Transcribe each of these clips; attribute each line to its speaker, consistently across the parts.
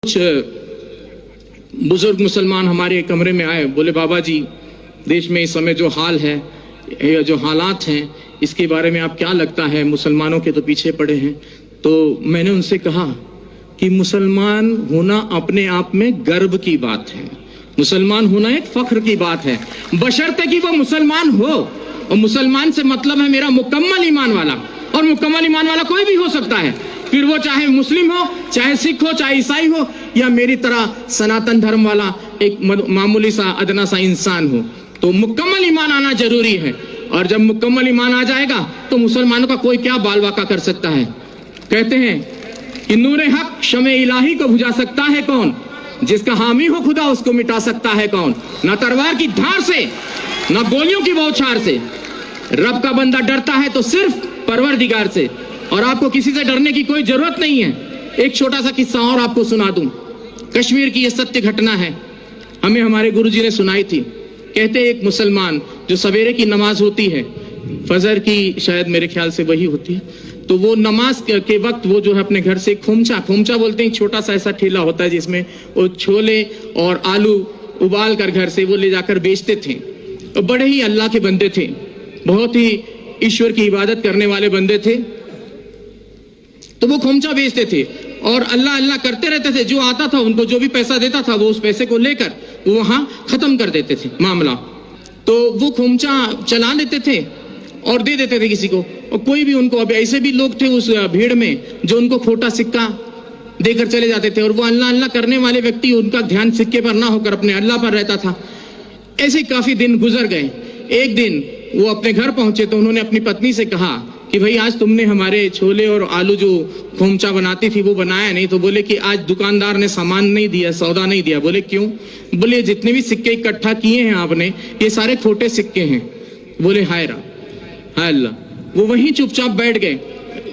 Speaker 1: कुछ बुजुर्ग मुसलमान हमारे कमरे में आए, बोले बाबा जी देश में इस समय जो हाल है या जो हालात हैं इसके बारे में आप क्या लगता है, मुसलमानों के तो पीछे पड़े हैं। तो मैंने उनसे कहा कि मुसलमान होना अपने आप में गर्व की बात है, मुसलमान होना एक फख्र की बात है, बशर्ते कि वो मुसलमान हो। और मुसलमान से मतलब है मेरा मुकम्मल ईमान वाला, और मुकम्मल ईमान वाला कोई भी हो सकता है, फिर वो चाहे मुस्लिम हो, चाहे सिख हो, चाहे ईसाई हो, या मेरी तरह सनातन धर्म वाला एक मामूली सा अदना सा इंसान हो। तो मुकम्मल ईमान आना जरूरी है, और जब मुकम्मल ईमान आ जाएगा तो मुसलमानों का कोई क्या बाल वाका कर सकता है। कहते हैं कि नूरे हक शमे इलाही को बुझा सकता है कौन, जिसका हामी हो खुदा उसको मिटा सकता है कौन। ना तलवार की धार से, ना गोलियों की बौछार से, रब का बंदा डरता है तो सिर्फ परवरदिगार से, और आपको किसी से डरने की कोई जरूरत नहीं है। एक छोटा सा किस्सा और आपको सुना दूं, कश्मीर की यह सत्य घटना है, हमें हमारे गुरुजी ने सुनाई थी। कहते एक मुसलमान जो सवेरे की नमाज होती है, फजर की शायद मेरे ख्याल से वही होती है, तो वो नमाज के वक्त वो जो है अपने घर से खोमचा बोलते हैं, छोटा सा ऐसा ठेला होता है जिसमें वो छोले और आलू उबाल कर घर से वो ले जाकर बेचते थे। तो बड़े ही अल्लाह के बंदे थे, बहुत ही ईश्वर की इबादत करने वाले बंदे थे। तो वो खोमचा बेचते थे और अल्लाह अल्लाह करते रहते थे। जो आता था उनको जो भी पैसा देता था वो उस पैसे को लेकर वो वहां खत्म कर देते थे मामला। तो वो खोमचा चला लेते थे और दे देते थे किसी को, और कोई भी उनको, अब ऐसे भी लोग थे उस भीड़ में जो उनको खोटा सिक्का देकर चले जाते थे, और वो अल्लाह अल्लाह करने वाले व्यक्ति, उनका ध्यान सिक्के पर ना होकर अपने अल्लाह पर रहता था। ऐसे काफी दिन गुजर गए। एक दिन वो अपने घर पहुंचे तो उन्होंने अपनी पत्नी से कहा कि भाई आज तुमने हमारे छोले और आलू जो खोमचा बनाती थी वो बनाया नहीं। तो बोले कि आज दुकानदार ने सामान नहीं दिया, सौदा नहीं दिया। बोले क्यों? बोले जितने भी सिक्के इकट्ठा किए हैं आपने ये सारे खोटे सिक्के हैं। बोले हाय अल्लाह। वो वहीं चुपचाप बैठ गए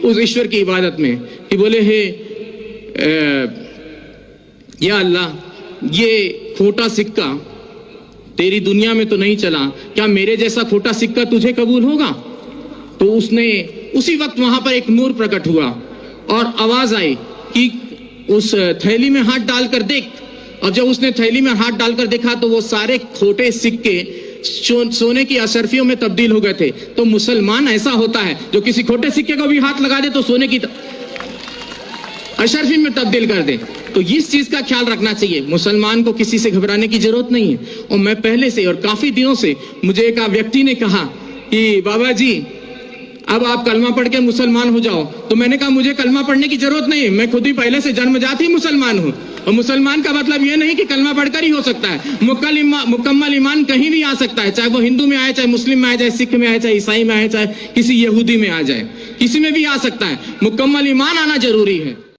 Speaker 1: उस ईश्वर की इबादत में कि बोले हे या अल्लाह ये खोटा सिक्का तेरी दुनिया में तो नहीं चला, क्या मेरे जैसा खोटा सिक्का तुझे कबूल होगा? तो उसने उसी वक्त वहां पर एक नूर प्रकट हुआ और आवाज आई कि उस थैली में हाथ डालकर देख। और जब उसने थैली में हाथ डालकर देखा तो वो सारे खोटे सिक्के सोने की अशर्फियों में तब्दील हो गए थे। तो मुसलमान ऐसा होता है जो किसी खोटे सिक्के को भी हाथ लगा दे तो सोने की अशर्फी में तब्दील कर दे। तो इस चीज का ख्याल रखना चाहिए, मुसलमान को किसी से घबराने की जरूरत नहीं है। और मैं पहले से और काफी दिनों से, मुझे एक व्यक्ति ने कहा कि बाबा जी अब आप कलमा पढ़ के मुसलमान हो जाओ। तो मैंने कहा मुझे कलमा पढ़ने की जरूरत नहीं है, मैं खुद ही पहले से जन्मजात ही मुसलमान हूँ। और मुसलमान का मतलब ये नहीं कि कलमा पढ़कर ही हो सकता है, मुकम्मल ईमान कहीं भी आ सकता है, चाहे वो हिंदू में आए, चाहे मुस्लिम में आए, चाहे सिख में आए, चाहे ईसाई में आए, चाहे किसी यहूदी में आ जाए, किसी में भी आ सकता है। मुकम्मल ईमान आना जरूरी है।